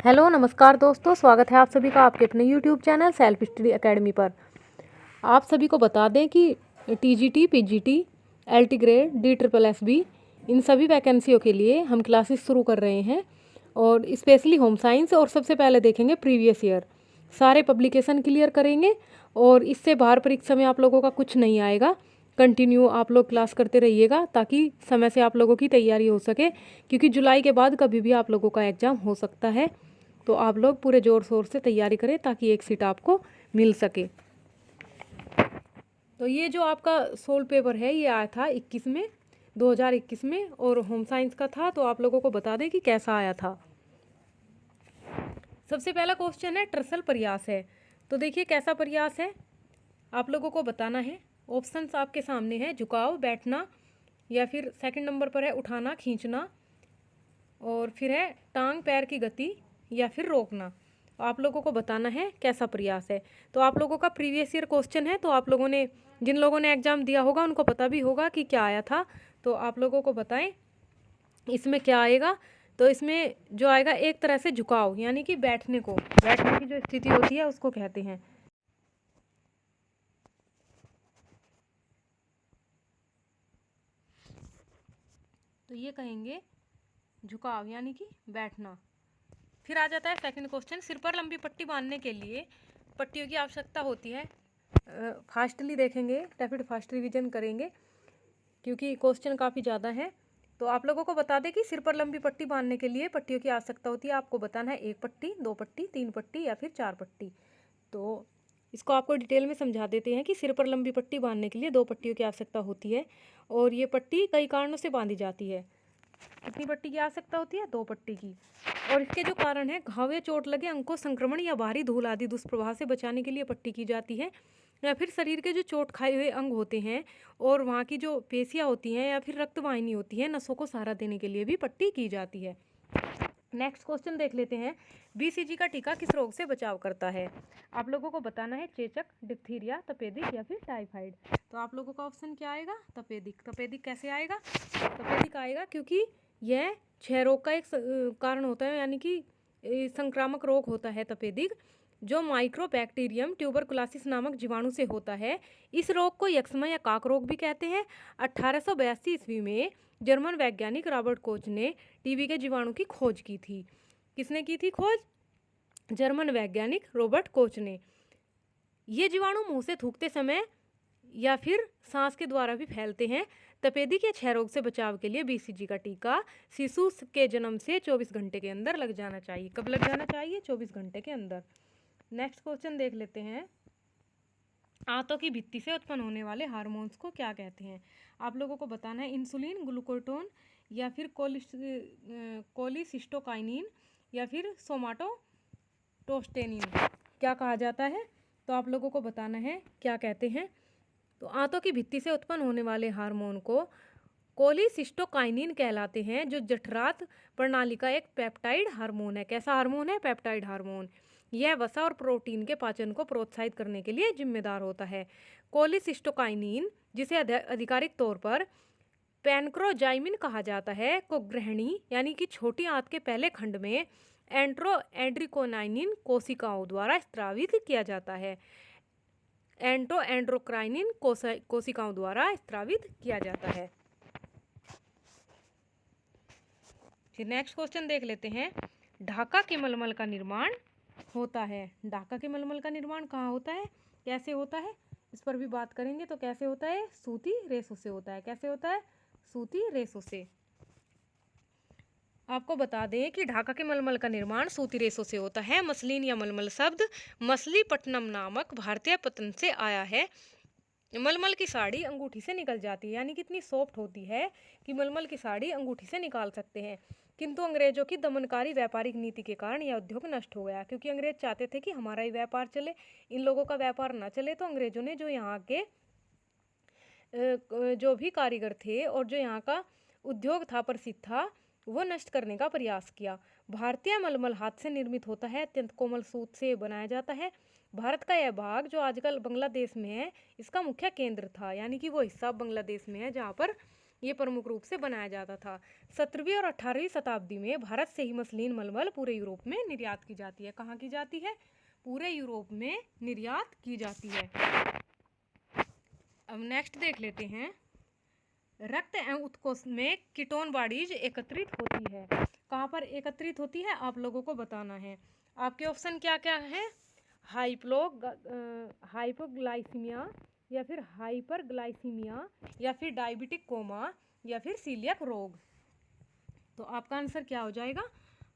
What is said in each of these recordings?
Hello नमस्कार दोस्तों, स्वागत है आप सभी का आपके अपने YouTube channel self study academy पर। आप सभी को बता दें कि TGT, PGT, LT grade, DSSS इन सभी वैकेंसियों के लिए हम क्लासेस शुरू कर रहे हैं और स्पेशली होम साइंस। और सबसे पहले देखेंगे प्रीवियस ईयर, सारे पब्लिकेशन क्लियर करेंगे और इससे बाहर परीक्षा में आप लोगों का कुछ नहीं आएगा। कंटिन्यू आप लोग क्लास करते रहिएगा ताकि समय से आप लोगों की तैयारी हो सके, क्योंकि जुलाई के बाद कभी भी आप लोगों का एग्ज़ाम हो सकता है। तो आप लोग पूरे ज़ोर शोर से तैयारी करें ताकि एक सीट आपको मिल सके। तो ये जो आपका सोल पेपर है ये आया था 2021 में और होम साइंस का था। तो आप लोगों को बता दें कि कैसा आया था। सबसे पहला क्वेश्चन है ट्रसल प्रयास है। तो देखिए कैसा प्रयास है आप लोगों को बताना है। ऑप्शंस आपके सामने है, झुकाव, बैठना, या फिर सेकंड नंबर पर है उठाना, खींचना, और फिर है टांग पैर की गति, या फिर रोकना। आप लोगों को बताना है कैसा प्रयास है। तो आप लोगों का प्रीवियस ईयर क्वेश्चन है, तो आप लोगों ने जिन लोगों ने एग्ज़ाम दिया होगा उनको पता भी होगा कि क्या आया था। तो आप लोगों को बताएं इसमें क्या आएगा। तो इसमें जो आएगा एक तरह से झुकाव, यानी कि बैठने की जो स्थिति होती है उसको कहते हैं। तो ये कहेंगे झुकाव यानी कि बैठना। फिर आ जाता है सेकंड क्वेश्चन, सिर पर लंबी पट्टी बांधने के लिए पट्टियों की आवश्यकता होती है। फास्टली देखेंगे, रैपिड फास्ट रिवीजन करेंगे क्योंकि क्वेश्चन काफ़ी ज़्यादा है। तो आप लोगों को बता दें कि सिर पर लंबी पट्टी बांधने के लिए पट्टियों की आवश्यकता होती है। आपको बताना है 1 पट्टी, 2 पट्टी, 3 पट्टी या फिर 4 पट्टी। तो इसको आपको डिटेल में समझा देते हैं कि सिर पर लंबी पट्टी बांधने के लिए 2 पट्टियों की आवश्यकता होती है और ये पट्टी कई कारणों से बांधी जाती है। कितनी पट्टी की आवश्यकता होती है? 2 पट्टी की। और इसके जो कारण है, घाव या चोट लगे अंग को संक्रमण या बाहरी धूल आदि दुष्प्रभाव से बचाने के लिए पट्टी की जाती है, या फिर शरीर के जो चोट खाए हुए अंग होते हैं और वहाँ की जो पेशियाँ होती हैं या फिर रक्तवाहिनी होती है, नसों को सहारा देने के लिए भी पट्टी की जाती है। नेक्स्ट क्वेश्चन देख लेते हैं, BCG का टीका किस रोग से बचाव करता है? आप लोगों को बताना है चेचक, डिप्थीरिया, तपेदिक या फिर टाइफाइड। तो आप लोगों का ऑप्शन क्या आएगा? तपेदिक। तपेदिक कैसे आएगा? तपेदिक आएगा क्योंकि यह क्षय रोग का एक कारण होता है, यानी कि संक्रामक रोग होता है तपेदिक, जो माइक्रोबैक्टीरियम ट्यूबरकुलोसिस नामक जीवाणु से होता है। इस रोग को यक्ष्मा या काक रोग भी कहते हैं। 1882 ईस्वी में जर्मन वैज्ञानिक रॉबर्ट कोच ने टीबी के जीवाणु की खोज की थी। किसने की थी खोज? जर्मन वैज्ञानिक रॉबर्ट कोच ने। ये जीवाणु मुंह से थूकते समय या फिर सांस के द्वारा भी फैलते हैं। तपेदिक या क्षय रोग से बचाव के लिए BCG का टीका शिशु के जन्म से 24 घंटे के अंदर लग जाना चाहिए। कब लग जाना चाहिए? 24 घंटे के अंदर। नेक्स्ट क्वेश्चन देख लेते हैं, आंतों की भित्ति से उत्पन्न होने वाले हार्मोन्स को क्या कहते हैं? आप लोगों को बताना है इंसुलिन, ग्लूकोटोन, या फिर कोलिसिस्टोकाइनिन, या फिर सोमाटोस्टेनिन क्या कहा जाता है? तो आप लोगों को बताना है क्या कहते हैं। तो आंतों की भित्ति से उत्पन्न होने वाले हार्मोन को कोलिसिस्टोकाइनिन कहलाते हैं, जो जठरांत प्रणाली का एक पेप्टाइड हार्मोन है। कैसा हार्मोन है? Peptide hormone. यह वसा और प्रोटीन के पाचन को प्रोत्साहित करने के लिए जिम्मेदार होता है। कोलिसिस्टोकाइनिन, जिसे आधिकारिक तौर पर पैनक्रोजाइमिन कहा जाता है, को ग्रहणी यानी कि छोटी आंत के पहले खंड में एंड्रोक्राइनिन कोशिकाओं द्वारा स्रावित किया जाता है। एंड्रोक्राइनिन कोशिकाओं द्वारा स्रावित किया जाता है। फिर नेक्स्ट क्वेश्चन देख लेते हैं, ढाका के मलमल का निर्माण होता है। ढाका के मलमल का निर्माण कहाँ होता है, कैसे होता है, इस पर भी बात करेंगे। तो कैसे होता है? सूती रेशों से होता है। कैसे होता है? सूती रेशों से। आपको बता दें कि ढाका के मलमल का निर्माण सूती रेशों से होता है। मसलिन या मलमल शब्द मछलीपट्टनम नामक भारतीय पतन से आया है। मलमल की साड़ी अंगूठी से निकल जाती है, यानी कितनी सॉफ्ट होती है कि मलमल की साड़ी अंगूठी से निकाल सकते हैं। किंतु अंग्रेजों की दमनकारी व्यापारिक नीति के कारण यह उद्योग नष्ट हो गया, क्योंकि अंग्रेज चाहते थे कि हमारा ही व्यापार चले, इन लोगों का व्यापार ना चले। तो अंग्रेजों ने जो यहाँ के जो भी कारीगर थे और जो यहाँ का उद्योग था, प्रसिद्ध था, वो नष्ट करने का प्रयास किया। भारतीय मलमल हाथ से निर्मित होता है, अत्यंत कोमल सूत से बनाया जाता है। भारत का यह भाग जो आजकल बांग्लादेश में है, इसका मुख्य केंद्र था, यानी कि वो हिस्सा बांग्लादेश में है जहाँ पर ये प्रमुख रूप से बनाया जाता था। 17वीं और 18वीं शताब्दी में भारत से ही मसलिन मलमल पूरे यूरोप में निर्यात की जाती है। कहाँ की जाती है? पूरे यूरोप में निर्यात की जाती है। अब नेक्स्ट देख लेते हैं, रक्त एवं उत्कोष में कीटोन बॉडीज एकत्रित होती है। कहाँ पर एकत्रित होती है आप लोगों को बताना है। आपके ऑप्शन क्या क्या है? हाइपोग्लाइसीमिया या फिर हाइपरग्लाइसीमिया या फिर डायबिटिक कोमा या फिर सीलियक रोग। तो आपका आंसर क्या हो जाएगा?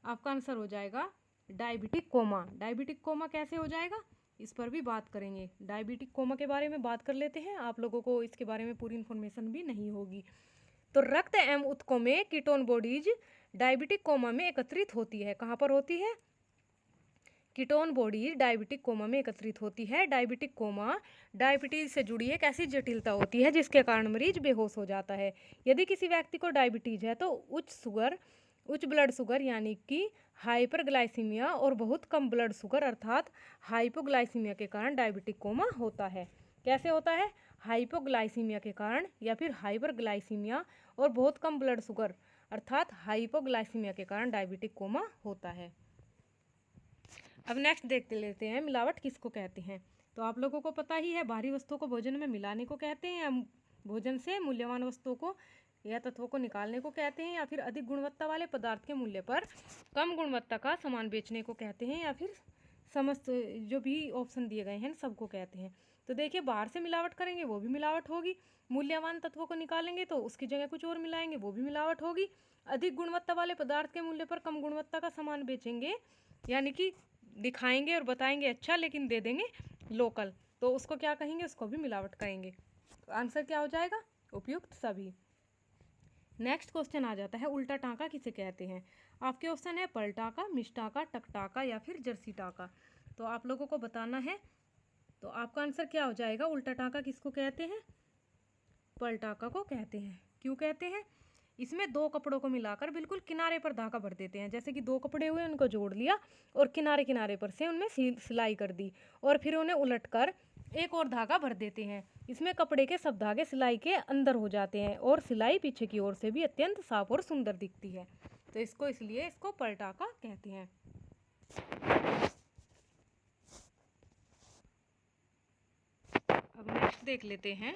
आपका आंसर हो जाएगा डायबिटिक कोमा। डायबिटिक कोमा कैसे हो जाएगा इस पर भी बात करेंगे। डायबिटिक कोमा के बारे में बात कर लेते हैं, आप लोगों को इसके बारे में पूरी इन्फॉर्मेशन भी नहीं होगी। तो रक्त एवं उत्कों में कीटोन बॉडीज डायबिटिक कोमा में एकत्रित होती है। कहाँ पर होती है? कीटोन बॉडीज डायबिटिक कोमा में एकत्रित होती है। डायबिटिक कोमा डायबिटीज से जुड़ी एक ऐसी जटिलता होती है जिसके कारण मरीज बेहोश हो जाता है। यदि किसी व्यक्ति को डायबिटीज है तो उच्च ब्लड शुगर यानी कि हाइपरग्लाइसीमिया और बहुत कम ब्लड शुगर अर्थात हाइपोग्लाइसीमिया के कारण डायबिटिक कोमा होता है। कैसे होता है? हाइपोग्लाइसीमिया के कारण या फिर हाइपरग्लाइसीमिया और बहुत कम ब्लड शुगर अर्थात हाइपोग्लाइसीमिया के कारण डायबिटिक कोमा होता है। अब नेक्स्ट देख लेते हैं, मिलावट किसको कहते हैं। तो आप लोगों को पता ही है, बाहरी वस्तुओं को भोजन में मिलाने को कहते हैं, या भोजन से मूल्यवान वस्तुओं को या तत्वों को निकालने को कहते हैं, या फिर अधिक गुणवत्ता वाले पदार्थ के मूल्य पर कम गुणवत्ता का सामान बेचने को कहते हैं, या फिर समस्त जो भी ऑप्शन दिए गए हैं सबको कहते हैं। तो देखिए, बाहर से मिलावट करेंगे वो भी मिलावट होगी, मूल्यवान तत्वों को निकालेंगे तो उसकी जगह कुछ और मिलाएंगे वो भी मिलावट होगी, अधिक गुणवत्ता वाले पदार्थ के मूल्य पर कम गुणवत्ता का सामान बेचेंगे यानी कि दिखाएंगे और बताएंगे अच्छा लेकिन दे देंगे लोकल, तो उसको क्या कहेंगे? उसको भी मिलावट कहेंगे। तो आंसर क्या हो जाएगा? उपयुक्त सभी। नेक्स्ट क्वेश्चन आ जाता है, उल्टा टाँका किसे कहते हैं। आपके ऑप्शन है पलटाका, मिष्टाका, टकटाका या फिर जर्सी टाका। तो आप लोगों को बताना है। तो आपका आंसर क्या हो जाएगा? उल्टा टाँका किसको कहते हैं? पलटाका को कहते हैं। क्यों कहते हैं? इसमें दो कपड़ों को मिलाकर बिल्कुल किनारे पर धागा भर देते हैं। जैसे कि दो कपड़े हुए, उनको जोड़ लिया और किनारे किनारे पर से उनमें सिलाई कर दी और फिर उन्हें उलटकर एक और धागा भर देते हैं। इसमें कपड़े के सब धागे सिलाई के अंदर हो जाते हैं और सिलाई पीछे की ओर से भी अत्यंत साफ और सुंदर दिखती है। तो इसलिए इसको पलटाका कहते हैं। अब नेक्स्ट देख लेते हैं,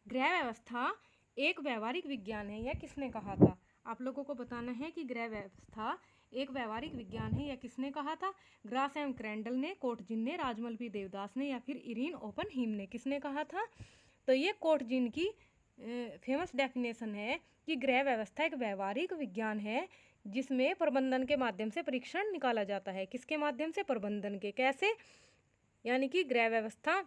गृह व्यवस्था एक व्यवहारिक विज्ञान है, यह किसने कहा था। आप लोगों को बताना है कि गृह व्यवस्था एक व्यवहारिक विज्ञान है, यह किसने कहा था। ग्रास एम क्रैंडल ने, कोटजिन ने, राजमल पी देवदास ने या फिर इरीन ओपन हीम ने, किसने कहा था। तो ये कोटजिन की फेमस डेफिनेशन है कि गृह व्यवस्था एक व्यवहारिक विज्ञान है जिसमें प्रबंधन के माध्यम से परीक्षण निकाला जाता है। किसके माध्यम से? प्रबंधन के। कैसे? यानी कि गृह व्यवस्था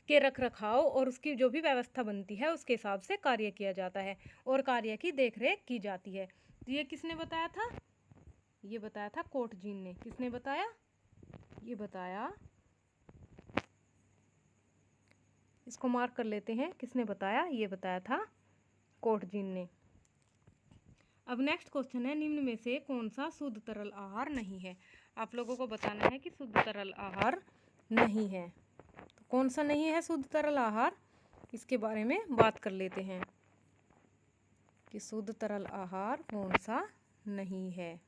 के रख रखाव और उसकी जो भी व्यवस्था बनती है उसके हिसाब से कार्य किया जाता है और कार्य की देखरेख की जाती है। तो ये किसने बताया था? ये बताया था कोटजिन ने। किसने बताया? ये बताया, इसको मार्क कर लेते हैं, किसने बताया? ये बताया था कोटजिन ने। अब नेक्स्ट क्वेश्चन है, निम्न में से कौन सा शुद्ध तरल आहार नहीं है। आप लोगों को बताना है कि शुद्ध तरल आहार नहीं है। तो कौन सा नहीं है शुद्ध तरल आहार, इसके बारे में बात कर लेते हैं कि शुद्ध तरल आहार कौन सा नहीं है।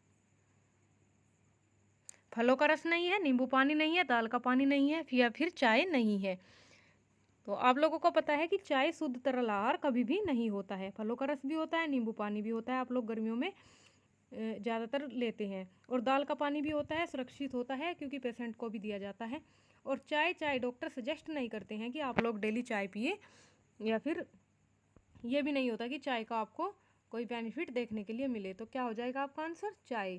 फलों का रस नहीं है, नींबू पानी नहीं है, दाल का पानी नहीं है या फिर चाय नहीं है। तो आप लोगों को पता है कि चाय शुद्ध तरल आहार कभी भी नहीं होता है। फलों का रस भी होता है, नींबू पानी भी होता है, आप लोग गर्मियों में ज़्यादातर लेते हैं, और दाल का पानी भी होता है, सुरक्षित होता है क्योंकि पेशेंट को भी दिया जाता है। और चाय डॉक्टर सजेस्ट नहीं करते हैं कि आप लोग डेली चाय पिए, या फिर ये भी नहीं होता कि चाय का आपको कोई बेनिफिट देखने के लिए मिले। तो क्या हो जाएगा आपका आंसर? चाय।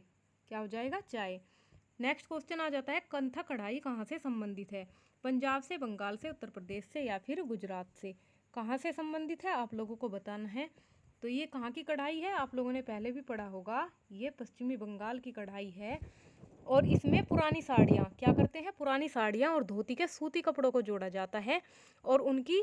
क्या हो जाएगा? चाय। नेक्स्ट क्वेश्चन आ जाता है, कंथा कढ़ाई कहाँ से संबंधित है। पंजाब से, बंगाल से, उत्तर प्रदेश से या फिर गुजरात से। कहाँ से संबंधित है आप लोगों को बताना है। तो ये कहाँ की कढ़ाई है, आप लोगों ने पहले भी पढ़ा होगा, ये पश्चिमी बंगाल की कढ़ाई है। और इसमें पुरानी साड़ियाँ क्या करते हैं, पुरानी साड़ियाँ और धोती के सूती कपड़ों को जोड़ा जाता है और उनकी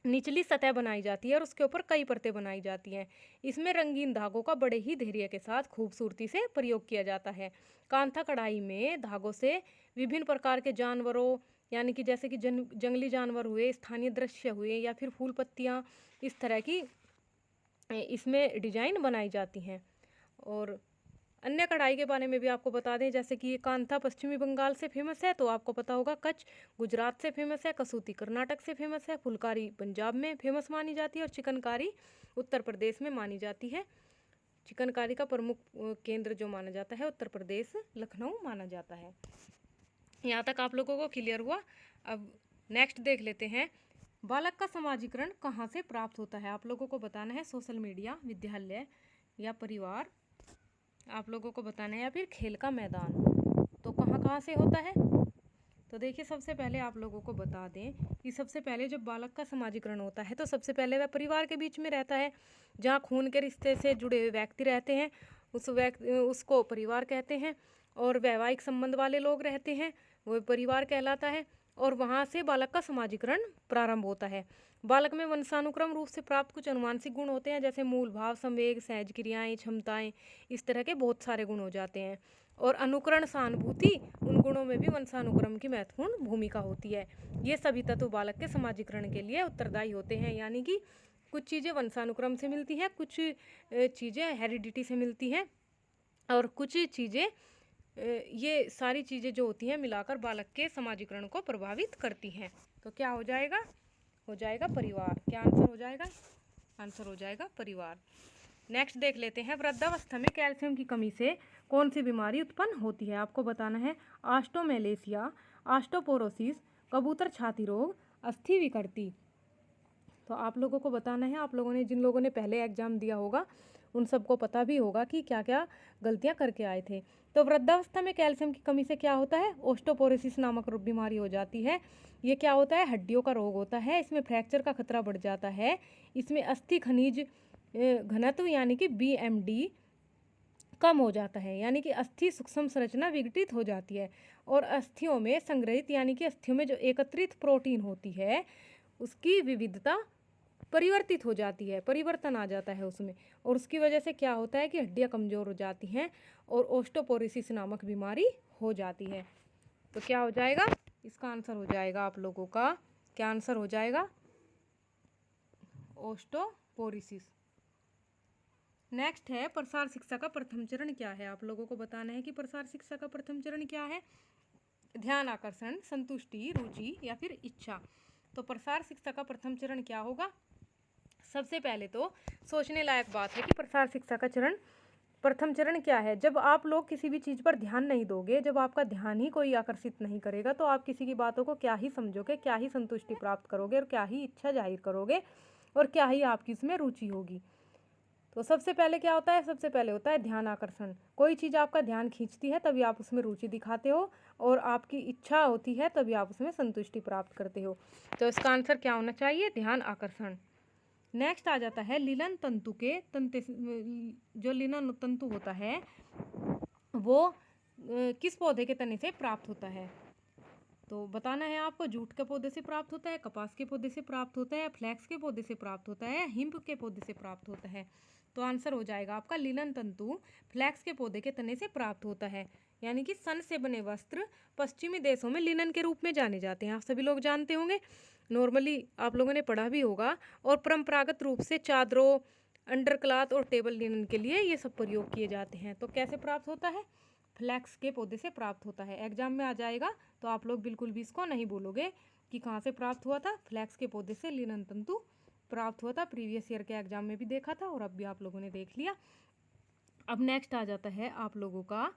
निचली सतह बनाई जाती है और उसके ऊपर कई परतें बनाई जाती हैं। इसमें रंगीन धागों का बड़े ही धैर्य के साथ खूबसूरती से प्रयोग किया जाता है। कांथा कढ़ाई में धागों से विभिन्न प्रकार के जानवरों, यानी कि जैसे कि जंगली जानवर हुए, स्थानीय दृश्य हुए, या फिर फूल पत्तियाँ, इस तरह की इसमें डिजाइन बनाई जाती हैं। और अन्य कढ़ाई के बारे में भी आपको बता दें, जैसे कि ये कांथा पश्चिमी बंगाल से फेमस है, तो आपको पता होगा कच्छ गुजरात से फेमस है, कसूती कर्नाटक से फेमस है, फुलकारी पंजाब में फेमस मानी जाती है, और चिकनकारी उत्तर प्रदेश में मानी जाती है। चिकनकारी का प्रमुख केंद्र जो माना जाता है उत्तर प्रदेश लखनऊ माना जाता है। यहाँ तक आप लोगों को क्लियर हुआ। अब नेक्स्ट देख लेते हैं, बालक का समाजीकरण कहाँ से प्राप्त होता है। आप लोगों को बताना है सोशल मीडिया, विद्यालय या परिवार, आप लोगों को बताना है, या फिर खेल का मैदान। तो कहाँ कहाँ से होता है। तो देखिए, सबसे पहले आप लोगों को बता दें कि सबसे पहले जब बालक का समाजीकरण होता है तो सबसे पहले वह परिवार के बीच में रहता है, जहाँ खून के रिश्ते से जुड़े हुए व्यक्ति रहते हैं, उसको परिवार कहते हैं। और वैवाहिक संबंध वाले लोग रहते हैं, वो परिवार कहलाता है। और वहाँ से बालक का समाजीकरण प्रारंभ होता है। बालक में वंशानुक्रम रूप से प्राप्त कुछ अनुवांशिक गुण होते हैं, जैसे मूल भाव, संवेग, सहज क्रियाएं, क्षमताएं, इस तरह के बहुत सारे गुण हो जाते हैं। और अनुकरण, सहानुभूति, उन गुणों में भी वंशानुक्रम की महत्वपूर्ण भूमिका होती है। ये सभी तत्व बालक के समाजीकरण के लिए उत्तरदायी होते हैं, यानी कि कुछ चीज़ें वंशानुक्रम से मिलती हैं, कुछ चीज़ें हेरिडिटी से मिलती हैं, और कुछ चीज़ें ये सारी चीज़ें जो होती हैं मिलाकर बालक के समाजीकरण को प्रभावित करती हैं। तो क्या हो जाएगा, हो जाएगा परिवार। क्या आंसर हो जाएगा, आंसर हो जाएगा परिवार। नेक्स्ट देख लेते हैं, वृद्धावस्था में कैल्शियम की कमी से कौन सी बीमारी उत्पन्न होती है। आपको बताना है, ऑस्टोमेलेसिया, ऑस्टोपोरोसिस, कबूतर छाती रोग, अस्थि विकृति। तो आप लोगों को बताना है, आप लोगों ने, जिन लोगों ने पहले एग्जाम दिया होगा उन सबको पता भी होगा कि क्या क्या गलतियां करके आए थे। तो वृद्धावस्था में कैल्शियम की कमी से क्या होता है, ऑस्टोपोरोसिस नामक बीमारी हो जाती है। ये क्या होता है, हड्डियों का रोग होता है। इसमें फ्रैक्चर का खतरा बढ़ जाता है। इसमें अस्थि खनिज घनत्व यानी कि BMD कम हो जाता है, यानी कि अस्थि सूक्ष्म संरचना विघटित हो जाती है। और अस्थियों में संग्रहित, यानी कि अस्थियों में जो एकत्रित प्रोटीन होती है उसकी विविधता परिवर्तित हो जाती है, परिवर्तन आ जाता है उसमें। और उसकी वजह से क्या होता है कि हड्डियां कमज़ोर हो जाती हैं और ऑस्टोपोरोसिस नामक बीमारी हो जाती है। तो क्या हो जाएगा, इसका आंसर हो जाएगा आप लोगों का, क्या आंसर हो जाएगा, ऑस्टोपोरोसिस। नेक्स्ट है, प्रसार शिक्षा का प्रथम चरण क्या है। आप लोगों को बताना है कि प्रसार शिक्षा का प्रथम चरण क्या है। ध्यान आकर्षण, संतुष्टि, रुचि या फिर इच्छा। तो प्रसार शिक्षा का प्रथम चरण क्या होगा। सबसे पहले तो सोचने लायक बात है कि प्रसार शिक्षा का प्रथम चरण क्या है। जब आप लोग किसी भी चीज़ पर ध्यान नहीं दोगे, जब आपका ध्यान ही कोई आकर्षित नहीं करेगा, तो आप किसी की बातों को क्या ही समझोगे, क्या ही संतुष्टि प्राप्त करोगे, और क्या ही इच्छा जाहिर करोगे, और क्या ही आपकी इसमें रुचि होगी। तो सबसे पहले क्या होता है, सबसे पहले होता है ध्यान आकर्षण। कोई चीज़ आपका ध्यान खींचती है तभी आप उसमें रुचि दिखाते हो, और आपकी इच्छा होती है तभी आप उसमें संतुष्टि प्राप्त करते हो। तो इसका आंसर क्या होना चाहिए, ध्यान आकर्षण। नेक्स्ट आ जाता है, लिनन तंतु के तंते, जो लिनन तंतु होता है वो किस पौधे के तने से प्राप्त होता है। तो बताना है आपको, जूट के पौधे से प्राप्त होता है, कपास के पौधे से प्राप्त होता है, फ्लैक्स के पौधे से प्राप्त होता है, हिम्प के पौधे से प्राप्त होता है। तो आंसर हो जाएगा आपका, लिनन तंतु फ्लैक्स के पौधे के तने से प्राप्त होता है। यानी कि सन से बने वस्त्र पश्चिमी देशों में लिनन के रूप में जाने जाते हैं, आप सभी लोग जानते होंगे, नॉर्मली आप लोगों ने पढ़ा भी होगा। और परंपरागत रूप से चादरों, अंडरक्लॉथ और टेबल लिनन के लिए ये सब प्रयोग किए जाते हैं। तो कैसे प्राप्त होता है, फ्लैक्स के पौधे से प्राप्त होता है। एग्जाम में आ जाएगा, तो आप लोग बिल्कुल भी इसको नहीं बोलोगे कि कहाँ से प्राप्त हुआ था, फ्लैक्स के पौधे से लिनन तंतु प्राप्त हुआ था। प्रीवियस ईयर के एग्जाम में भी देखा था और अब भी आप लोगों ने देख लिया। अब नेक्स्ट आ जाता है आप लोगों का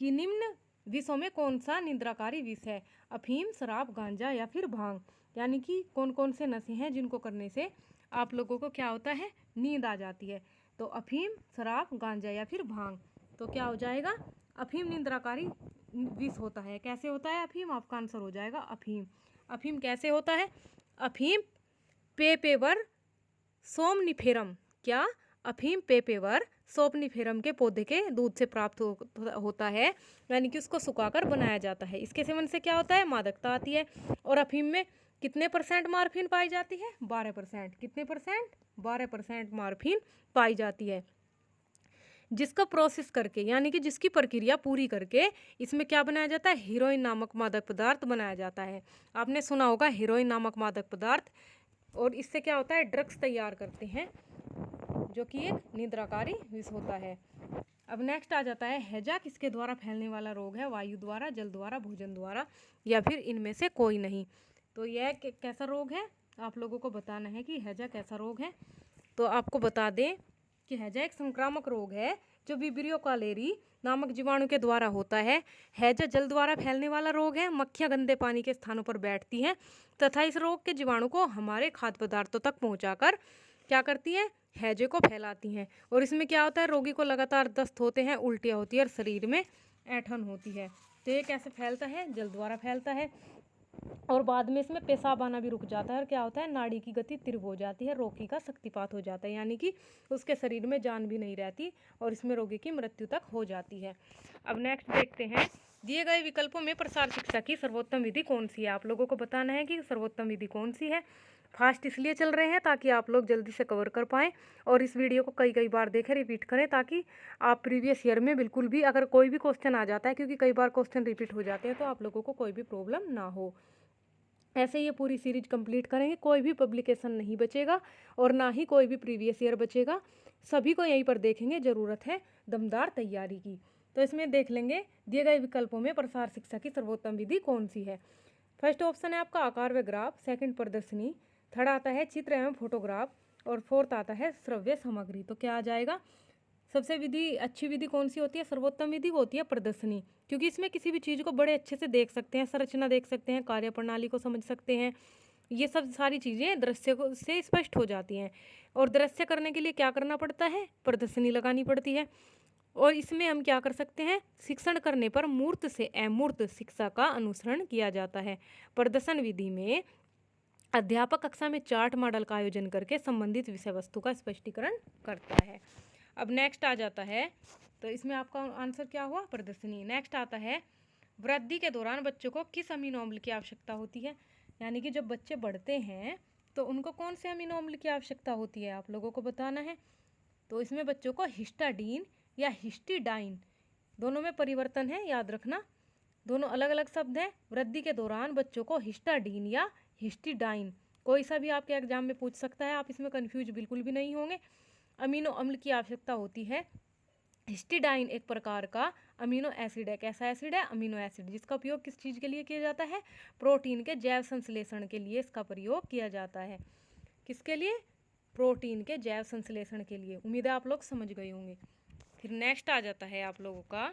कि निम्न विषों में कौन सा निद्राकारी विष है। अफीम, शराब, गांजा या फिर भांग। यानी कि कौन कौन से नशे हैं जिनको करने से आप लोगों को क्या होता है, नींद आ जाती है। तो अफीम, शराब, गांजा या फिर भांग। तो क्या हो जाएगा, अफीम निद्राकारी विष होता है। कैसे होता है अफीम, आपका आंसर हो जाएगा अफीम। अफीम कैसे होता है, अफीम पेपेवर सोमनिफेरम, क्या, अफीम पेपेवर सोमनिफेरम के पौधे के दूध से प्राप्त होता है, यानी कि उसको सुखाकर बनाया जाता है। इसके सेवन से क्या होता है, मादकता आती है। और अफीम में कितने % मॉर्फिन पाई जाती है? 12%। कितने %? 12% मॉर्फिन पाई जाती है। जिसका प्रोसेस करके यानी कि जिसकी प्रक्रिया पूरी करके इसमें क्या बनाया जाता है? हीरोइन नामक मादक पदार्थ बनाया जाता है। आपने सुना होगा हीरोइन नामक मादक पदार्थ। और इससे क्या होता है? ड्रग्स तैयार करते हैं, जो कि एक निद्राकारी विष होता है। अब नेक्स्ट आ जाता है हैजा किसके द्वारा फैलने वाला रोग है? वायु द्वारा, जल द्वारा, भोजन द्वारा, या फिर इनमें से कोई नहीं। तो यह कैसा रोग है? आप लोगों को बताना है कि हैजा कैसा रोग है। तो आपको बता दें कि हैजा एक संक्रामक रोग है जो विब्रियो कैलेरी नामक जीवाणु के द्वारा होता है। हैजा जल द्वारा फैलने वाला रोग है। मक्खियां गंदे पानी के स्थानों पर बैठती हैं तथा इस रोग के जीवाणु को हमारे खाद्य पदार्थों तक पहुंचाकर क्या करती हैं? हैजे को फैलाती हैं। और इसमें क्या होता है? रोगी को लगातार दस्त होते हैं, उल्टियाँ होती है और शरीर में ऐंठन होती है। तो ये कैसे फैलता है? जल द्वारा फैलता है। और बाद में इसमें पेशाब आना भी रुक जाता है और क्या होता है? नाड़ी की गति तीव्र हो जाती है, रोगी का शक्तिपात हो जाता है, यानी कि उसके शरीर में जान भी नहीं रहती और इसमें रोगी की मृत्यु तक हो जाती है। अब नेक्स्ट देखते हैं, दिए गए विकल्पों में प्रसार शिक्षा की सर्वोत्तम विधि कौन सी है? आप लोगों को बताना है कि सर्वोत्तम विधि कौन सी है। फास्ट इसलिए चल रहे हैं ताकि आप लोग जल्दी से कवर कर पाएँ और इस वीडियो को कई बार देखें, रिपीट करें, ताकि आप प्रीवियस ईयर में बिल्कुल भी अगर कोई भी क्वेश्चन आ जाता है, क्योंकि कई बार क्वेश्चन रिपीट हो जाते हैं, तो आप लोगों को कोई भी प्रॉब्लम ना हो। ऐसे ये पूरी सीरीज कंप्लीट करेंगे, कोई भी पब्लिकेशन नहीं बचेगा और ना ही कोई भी प्रीवियस ईयर बचेगा, सभी को यहीं पर देखेंगे। ज़रूरत है दमदार तैयारी की। तो इसमें देख लेंगे दिए गए विकल्पों में प्रसार शिक्षा की सर्वोत्तम विधि कौन सी है। फर्स्ट ऑप्शन है आपका आकार व ग्राफ, सेकंड प्रदर्शनी, थर्ड आता है चित्र एवं फोटोग्राफ और फोर्थ आता है श्रव्य सामग्री। तो क्या आ जाएगा? सबसे विधि अच्छी विधि कौन सी होती है? सर्वोत्तम विधि वो होती है प्रदर्शनी, क्योंकि इसमें किसी भी चीज़ को बड़े अच्छे से देख सकते हैं, संरचना देख सकते हैं, कार्यप्रणाली को समझ सकते हैं। ये सब सारी चीज़ें दृश्य को से स्पष्ट हो जाती हैं। और दृश्य करने के लिए क्या करना पड़ता है? प्रदर्शनी लगानी पड़ती है। और इसमें हम क्या कर सकते हैं? शिक्षण करने पर मूर्त से अमूर्त शिक्षा का अनुसरण किया जाता है। प्रदर्शन विधि में अध्यापक कक्षा में चार्ट मॉडल का आयोजन करके संबंधित विषय वस्तु का स्पष्टीकरण करता है। अब नेक्स्ट आ जाता है, तो इसमें आपका आंसर क्या हुआ? प्रदर्शनी। नेक्स्ट आता है, वृद्धि के दौरान बच्चों को किस अमीनो अम्ल की आवश्यकता होती है? यानी कि जब बच्चे बढ़ते हैं तो उनको कौन से अमीनो अम्ल की आवश्यकता होती है? आप लोगों को बताना है। तो इसमें बच्चों को हिस्टाडीन या हिस्टिडाइन, दोनों में परिवर्तन है, याद रखना, दोनों अलग अलग शब्द हैं। वृद्धि के दौरान बच्चों को हिस्टाडीन या हिस्टिडाइन, कोई सा भी आपके एग्जाम में पूछ सकता है, आप इसमें कंफ्यूज बिल्कुल भी नहीं होंगे। अमीनो अम्ल की आवश्यकता होती है। हिस्टिडाइन एक प्रकार का अमीनो एसिड है। कैसा एसिड है? अमीनो एसिड, जिसका उपयोग किस चीज़ के लिए किया जाता है? प्रोटीन के जैव संश्लेषण के लिए इसका प्रयोग किया जाता है। किसके लिए? प्रोटीन के जैव संश्लेषण के लिए। उम्मीद है आप लोग समझ गए होंगे। फिर नेक्स्ट आ जाता है आप लोगों का,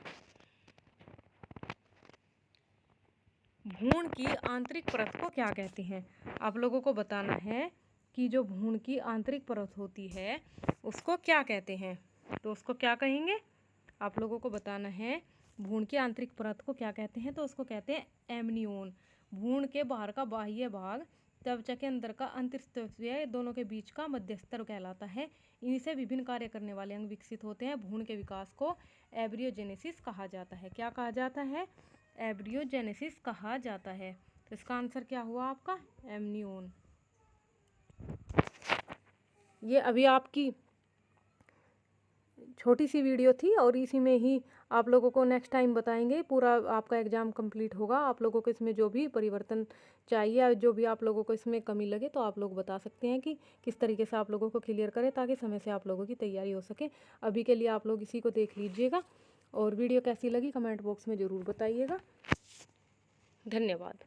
भ्रूण की आंतरिक परत को क्या कहते हैं? आप लोगों को बताना है कि जो भ्रूण की आंतरिक परत होती है उसको क्या कहते हैं। तो उसको क्या कहेंगे? आप लोगों को बताना है भ्रूण की आंतरिक परत को क्या कहते हैं। तो उसको कहते हैं एमनियोन। भ्रूण के बाहर का बाह्य भाग, त्वचा के अंदर का अंतःस्थितिय, दोनों के बीच का मध्यस्तर कहलाता है। इनसे विभिन्न कार्य करने वाले अंग विकसित होते हैं। भ्रूण के विकास को एब्रियोजेनेसिस कहा जाता है। क्या कहा जाता है? एब्रियोजेनेसिस कहा जाता है। तो इसका आंसर क्या हुआ आपका? एमनियोन। ये अभी आपकी छोटी सी वीडियो थी और इसी में ही आप लोगों को नेक्स्ट टाइम बताएंगे। पूरा आपका एग्ज़ाम कंप्लीट होगा। आप लोगों को इसमें जो भी परिवर्तन चाहिए, जो भी आप लोगों को इसमें कमी लगे, तो आप लोग बता सकते हैं कि किस तरीके से आप लोगों को क्लियर करें, ताकि समय से आप लोगों की तैयारी हो सके। अभी के लिए आप लोग इसी को देख लीजिएगा और वीडियो कैसी लगी कमेंट बॉक्स में ज़रूर बताइएगा। धन्यवाद।